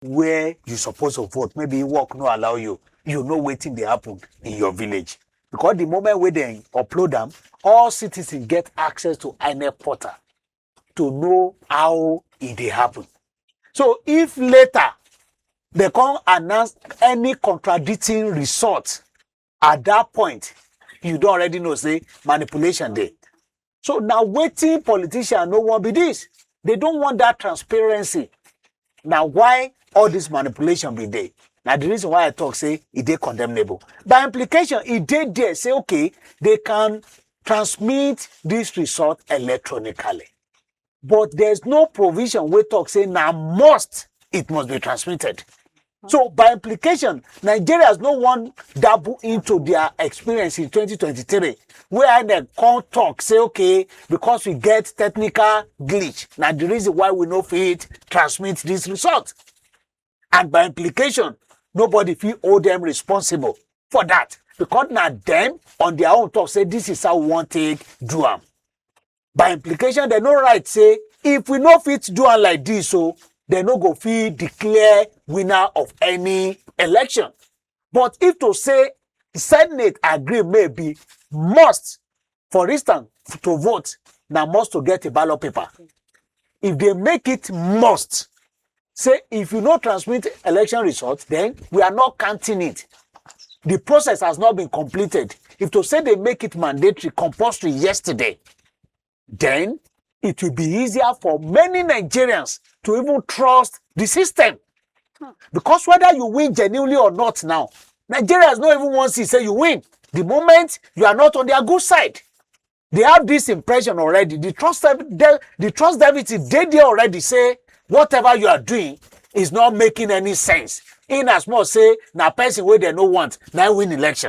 where you supposed to vote, maybe work no allow you, you know waiting they happen in your village. Because the moment where they upload them, all citizens get access to INEC portal to know how it dey happen. So if later they can't announce any contradicting result, at that point, you don't already know, say, manipulation there. So now waiting politicians no want be this. They don't want that transparency. Now why all this manipulation be there? Now the reason why I talk say it is condemnable. By implication, it did there say okay, they can transmit this result electronically. But there's no provision where talk say now it must be transmitted. So by implication, Nigerians no one dabble into their experience in 2023, where they can't talk, say, okay, because we get technical glitch. Now the reason why we no fit transmit this result. And by implication, nobody feel hold them responsible for that. Because now them on their own talk say this is how we want to do them. By implication, they no right say, if we no fit do am like this, so they no go fit declare winner of any election. But if to say Senate agree maybe must, for instance, to vote, now must to get a ballot paper. If they make it must, say if you no transmit election results, then we are not counting it. The process has not been completed. If to say they make it mandatory, compulsory yesterday, then it will be easier for many Nigerians to even trust the system. Because whether you win genuinely or not now, Nigerians don't even want to say you win. The moment you are not on their good side, they have this impression already. The trust deficit, they already say whatever you are doing is not making any sense. In as much say, na person where they no want, now win election.